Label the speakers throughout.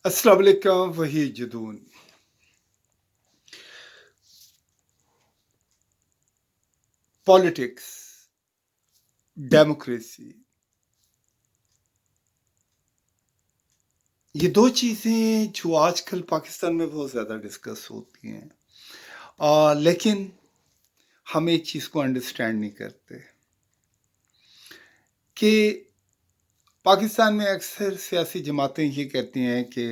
Speaker 1: अस्सलाम वालेकुम वही जुदून पॉलिटिक्स डेमोक्रेसी ये दो चीज़ें जो आजकल पाकिस्तान में बहुत ज़्यादा डिस्कस होती हैं लेकिन हम एक चीज़ को अंडरस्टैंड नहीं करते कि पाकिस्तान में अक्सर सियासी जमातें ये कहती हैं कि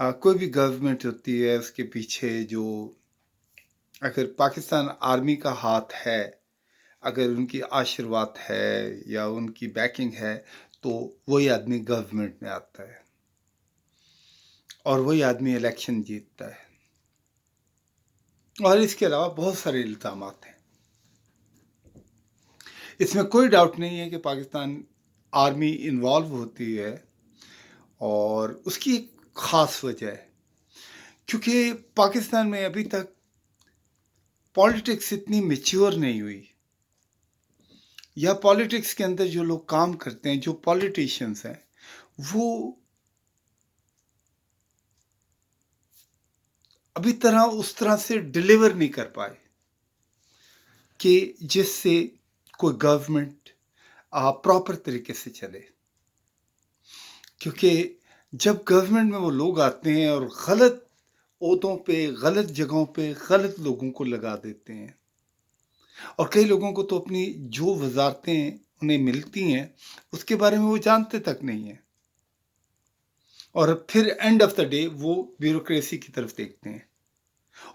Speaker 1: कोई भी गवर्नमेंट होती है उसके पीछे जो अगर पाकिस्तान आर्मी का हाथ है, अगर उनकी आशीर्वाद है या उनकी बैकिंग है, तो वही आदमी गवर्नमेंट में आता है और वही आदमी इलेक्शन जीतता है। और इसके अलावा बहुत सारे इल्ज़ामात हैं। इसमें कोई डाउट नहीं है कि पाकिस्तान आर्मी इन्वॉल्व होती है और उसकी एक ख़ास वजह है क्योंकि पाकिस्तान में अभी तक पॉलिटिक्स इतनी मैच्योर नहीं हुई या पॉलिटिक्स के अंदर जो लोग काम करते हैं, जो पॉलिटिशियंस हैं, वो अभी उस तरह से डिलीवर नहीं कर पाए कि जिससे कोई गवर्नमेंट प्रॉपर तरीके से चले। क्योंकि जब गवर्नमेंट में वो लोग आते हैं और गलत ओहदों पे, गलत जगहों पे, गलत लोगों को लगा देते हैं और कई लोगों को तो अपनी जो वजारतें उन्हें मिलती हैं उसके बारे में वो जानते तक नहीं है और फिर एंड ऑफ द डे वो ब्यूरोक्रेसी की तरफ देखते हैं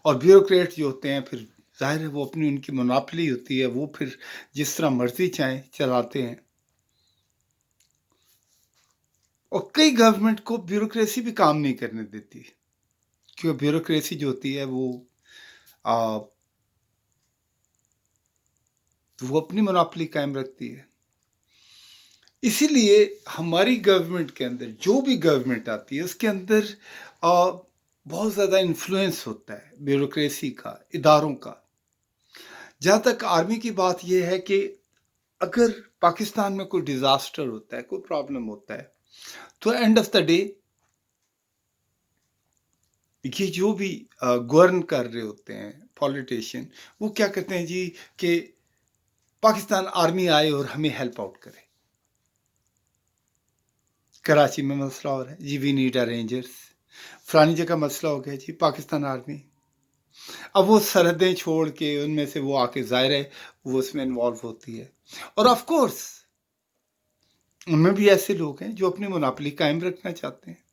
Speaker 1: और ब्यूरोक्रेट जो होते हैं फिर ज़ाहिर है वो अपनी उनकी मोनोपोली होती है, वो फिर जिस तरह मर्जी चाहें चलाते हैं। और कई गवर्नमेंट को ब्यूरोक्रेसी भी काम नहीं करने देती क्योंकि ब्यूरोक्रेसी जो होती है आ, वो अपनी मोनोपोली कायम रखती है। इसीलिए हमारी गवर्नमेंट के अंदर जो भी गवर्नमेंट आती है उसके अंदर बहुत ज़्यादा इन्फ्लुएंस होता है ब्यूरोक्रेसी का, इदारों का। जहाँ तक आर्मी की बात यह है कि अगर पाकिस्तान में कोई डिजास्टर होता है, कोई प्रॉब्लम होता है, तो एंड ऑफ द डे ये जो भी गवर्न कर रहे होते हैं पॉलिटिशियन, वो क्या कहते हैं जी कि पाकिस्तान आर्मी आए और हमें हेल्प आउट करे। कराची में मसला हो रहा है जी, वी नीड अरेंजर्स। फलानी जगह मसला हो गया जी, पाकिस्तान आर्मी। अब वो सरहदें छोड़ के उनमें से वो आके ज़ाहिर है वो उसमें इन्वॉल्व होती है और ऑफ कोर्स उनमें भी ऐसे लोग हैं जो अपनी मोनोपोली कायम रखना चाहते हैं।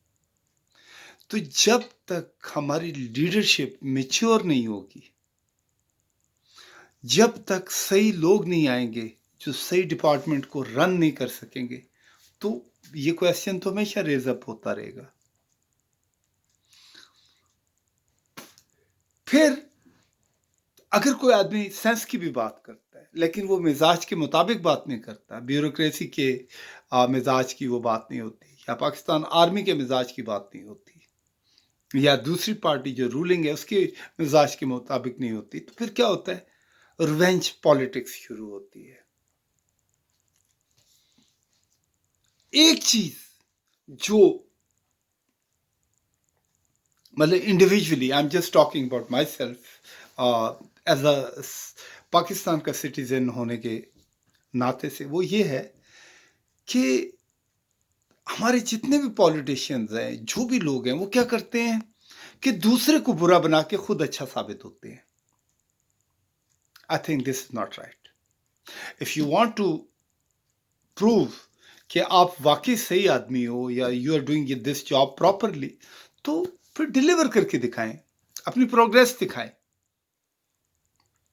Speaker 1: तो जब तक हमारी लीडरशिप मैच्योर नहीं होगी, जब तक सही लोग नहीं आएंगे जो सही डिपार्टमेंट को रन नहीं कर सकेंगे, तो ये क्वेश्चन तो हमेशा रेज अप होता रहेगा। फिर अगर कोई आदमी सेंस की भी बात करता है लेकिन वो मिजाज के मुताबिक बात नहीं करता, ब्यूरोक्रेसी के मिजाज की वो बात नहीं होती या पाकिस्तान आर्मी के मिजाज की बात नहीं होती या दूसरी पार्टी जो रूलिंग है उसके मिजाज के मुताबिक नहीं होती, तो फिर क्या होता है? रिवेंज पॉलिटिक्स शुरू होती है। एक चीज जो मतलब individually I am just talking about myself as a Pakistan का सिटीजन होने के नाते से, वो ये है कि हमारे जितने भी पॉलिटिशियंस हैं, जो भी लोग हैं, वो क्या करते हैं कि दूसरे को बुरा बना के खुद अच्छा साबित होते हैं। I think this is not right. If you want to prove कि आप वाकई सही आदमी हो या you are doing this job properly, तो फिर डिलीवर करके दिखाएं, अपनी प्रोग्रेस दिखाएं।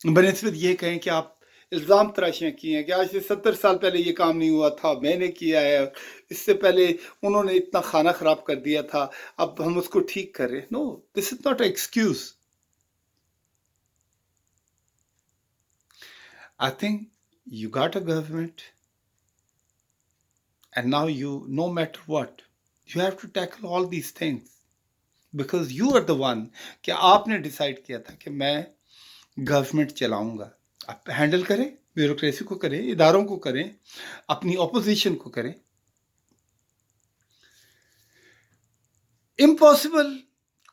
Speaker 1: बनस्बत ये कहें कि आप इल्ज़ाम तराशियाँ किए हैं कि आज से 70 साल पहले ये काम नहीं हुआ था, मैंने किया है, इससे पहले उन्होंने इतना खाना खराब कर दिया था, अब हम उसको ठीक कर रहे हैं। No, this is not excuse. I think you got a government and now you, no matter what, you have to tackle all these things because you are the one. कि आपने डिसाइड किया था कि मैं गवर्नमेंट चलाऊंगा। आप handle करें, bureaucracy को करें, इदारों को करें, अपनी ऑपोजिशन को करें। इम्पॉसिबल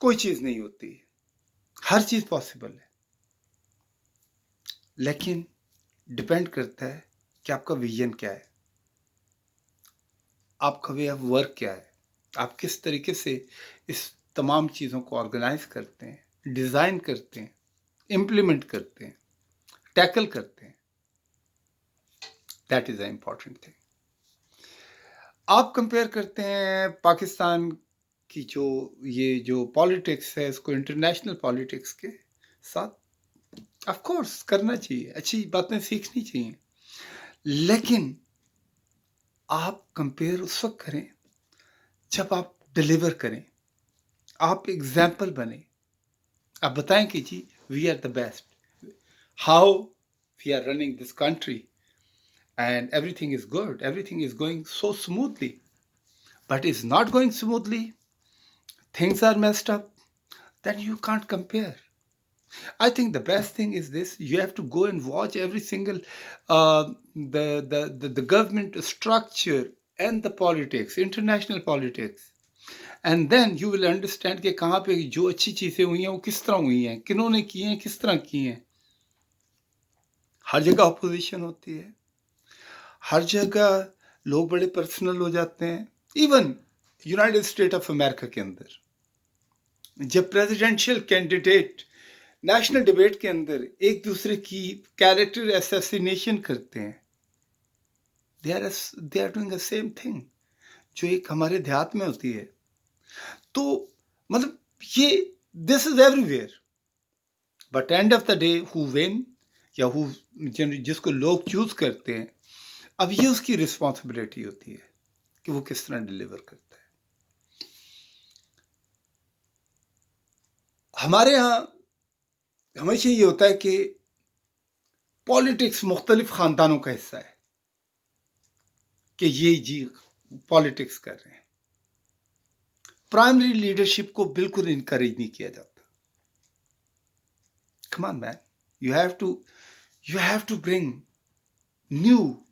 Speaker 1: कोई चीज नहीं होती, हर चीज पॉसिबल है, लेकिन डिपेंड करता है कि आपका विजन क्या है, आपका वे ऑफ वर्क क्या है, आप किस तरीके से इस तमाम चीज़ों को ऑर्गेनाइज करते हैं, डिज़ाइन करते हैं, इम्प्लीमेंट करते हैं, टैकल करते हैं। That is a important thing. आप कंपेयर करते हैं पाकिस्तान की जो पॉलिटिक्स है इसको इंटरनेशनल पॉलिटिक्स के साथ। ऑफ कोर्स करना चाहिए, अच्छी बातें सीखनी चाहिए, लेकिन आप कंपेयर उस वक्त करें जब आप डिलीवर करें, आप एग्जाम्पल बने, आप बताएं कि जी we are the best, how we are running this country and everything is good, everything is going so smoothly, but it's not going smoothly, things are messed up, then you can't compare. I think the best thing is this: you have to go and watch every single the government structure and the politics, international politics, and then you will understand कि कहाँ पे जो अच्छी चीजें हुई हैं वो किस तरह हुई हैं, किन्होंने की हैं, किस तरह की हैं। हर जगह अपोजिशन होती है, हर जगह लोग बड़े पर्सनल हो जाते हैं। Even United state of America के अंदर जब प्रेसिडेंशियल कैंडिडेट नेशनल डिबेट के अंदर एक दूसरे की कैरेक्टर असैसिनेशन करते हैं, they are doing the same thing जो एक हमारे देहात में होती है। तो मतलब ये this is everywhere, but end of the day who win या हु जिसको लोग चूज करते हैं, अब ये उसकी रिस्पॉन्सिबिलिटी होती है कि वो किस तरह डिलीवर करता है। हमारे यहाँ हमेशा ये होता है कि पॉलिटिक्स मुख्तलिफ खानदानों का हिस्सा है कि ये जी पॉलिटिक्स कर रहे हैं। प्राइमरी लीडरशिप को बिल्कुल इनकरेज नहीं किया जाता। Come on man, you have to bring new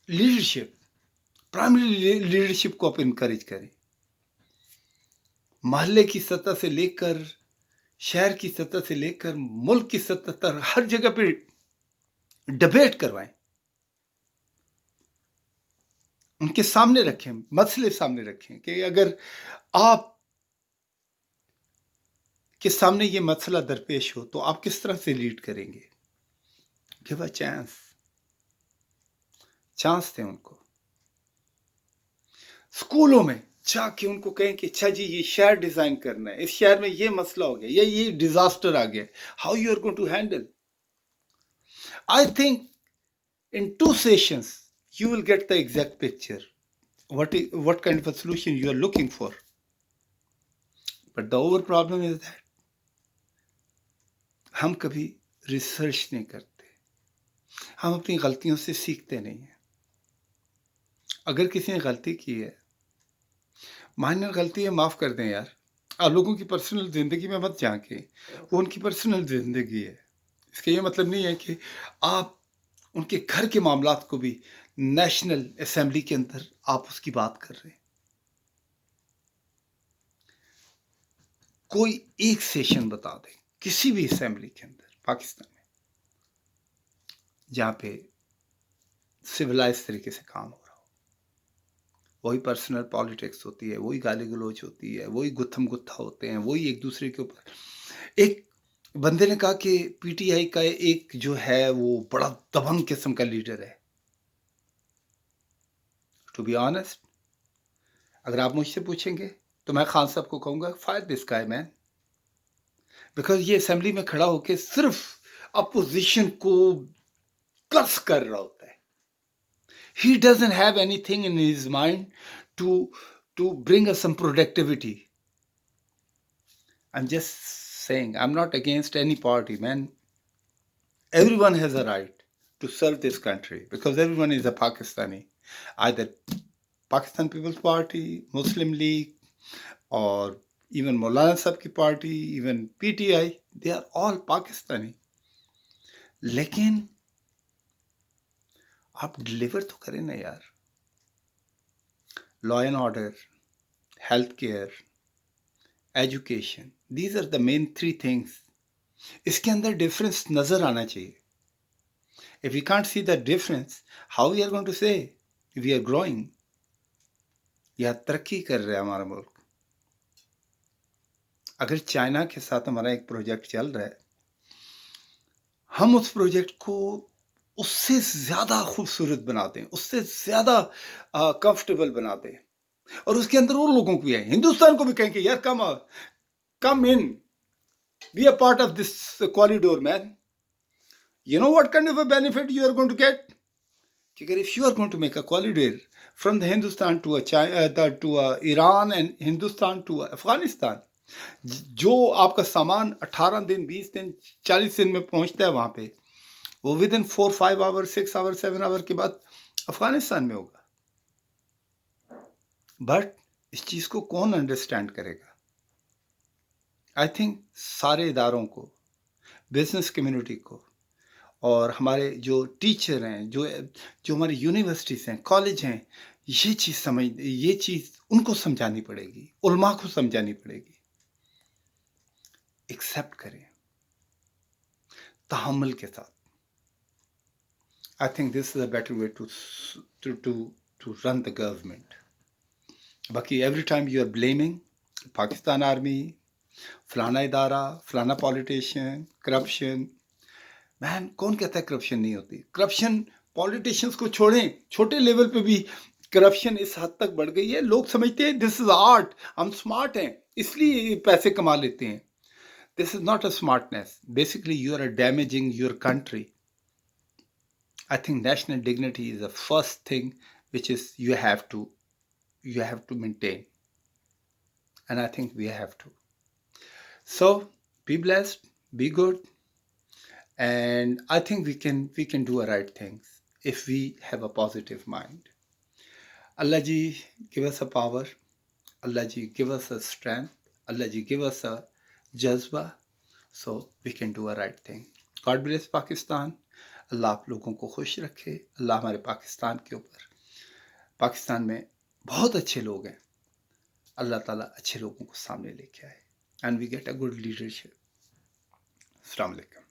Speaker 1: leadership, primary leadership को आप इनकरेज करें। मोहल्ले की सतह से लेकर शहर की सतह से लेकर मुल्क की सतह तक हर जगह पे डिबेट करवाएं, उनके सामने रखें, मसले सामने रखें कि अगर आप के सामने ये मसला दरपेश हो तो आप किस तरह से लीड करेंगे। गिव अ चांस दें उनको। स्कूलों में जाके उनको कहें कि अच्छा जी ये शहर डिजाइन करना है, इस शहर में ये मसला हो गया, ये डिजास्टर आ गया, how you are going to handle. I think in 2 sessions you will get the exact picture what kind of a solution you are looking for. But the over problem is that हम कभी research नहीं करते, हम अपनी गलतियों से सीखते नहीं हैं। अगर किसी ने गलती की है, माइनर गलती है, माफ कर दें यार, आप लोगों की पर्सनल जिंदगी में मत जाके, वो उनकी पर्सनल जिंदगी है। इसका ये मतलब नहीं है कि आप उनके घर के मामलात को भी नेशनल असेंबली के अंदर आप उसकी बात कर रहे हैं। कोई एक सेशन बता दें किसी भी असेंबली के अंदर पाकिस्तान में जहां पे सिविलाइज तरीके से काम हो रहा हो। वही पर्सनल पॉलिटिक्स होती है, वही गाली गलौज होती है, वही गुत्थम गुत्था होते हैं, वही एक दूसरे के ऊपर। एक बंदे ने कहा कि पीटीआई का एक जो है वो बड़ा दबंग किस्म का लीडर है। टू बी ऑनेस्ट, अगर आप मुझसे पूछेंगे तो मैं खान साहब को कहूंगा fire this guy man, because ये असेंबली में खड़ा होकर सिर्फ अपोजिशन को कर्स कर रहा होता है। He doesn't have anything in his mind to bring us some productivity. I am just saying I'm not against any party, man. Everyone has a right to serve this country because everyone is a Pakistani. Either Pakistan People's Party, Muslim League, or even Maulana Sahab ki party, even PTI, they are all Pakistani. लेकिन आप deliver तो करें ना यार। law and order, healthcare, education. These are the main three things. इसके अंदर difference नजर आना चाहिए. If we can't see the difference, how we are going to say we are growing? या तरक्की कर रहा है हमारा मुल्क. अगर चाइना के साथ हमारा एक प्रोजेक्ट चल रहा है, हम उस प्रोजेक्ट को उससे ज्यादा खूबसूरत बनाते हैं, उससे ज्यादा कंफर्टेबल बनाते हैं, और उसके अंदर वो लोगों को भी है, हिंदुस्तान को भी कहें कि यार come in, be a part of this corridor man. You know what kind of a benefit you are going to get? If you are going to make a corridor from the Hindustan to Iran and Hindustan to Afghanistan, जो आपका सामान 18 दिन 20 दिन 40 दिन में पहुंचता है वहां पे, वो within 4-5 hour 6 hour 7 hour के बाद अफगानिस्तान में होगा. बट इस चीज को कौन अंडरस्टैंड करेगा? आई थिंक सारे इदारों को, बिजनेस कम्युनिटी को, और हमारे जो टीचर हैं, जो हमारी यूनिवर्सिटीज हैं, कॉलेज हैं, ये चीज उनको समझानी पड़ेगी, उलमा को समझानी पड़ेगी. एक्सेप्ट करें तहम्मुल के साथ. I think this is a better way to run the government. बाकी every time you are blaming Pakistan army, फलाना इदारा, फलाना पॉलिटिशियन, करप्शन. मैन, कौन कहता है करप्शन नहीं होती? करप्शन पॉलिटिशियंस को छोड़ें, छोटे लेवल पे भी करप्शन इस हद तक बढ़ गई है. लोग समझते हैं दिस इज आर्ट, हम स्मार्ट हैं इसलिए पैसे कमा लेते हैं. This is not a smartness. Basically you are damaging your country. I think national dignity is the first thing which is you have to maintain, and I think we have to. So be blessed, be good, and I think we can do a right things if we have a positive mind. Allah ji give us a power, Allah ji give us a strength, Allah ji give us a jazba, so we can do a right thing. God bless Pakistan. अल्लाह आप लोगों को खुश रखे. अल्लाह हमारे पाकिस्तान के ऊपर, पाकिस्तान में बहुत अच्छे लोग हैं, अल्लाह ताला अच्छे लोगों को सामने लेके आए, and we get a good leadership. अस्सलाम वालेकुम.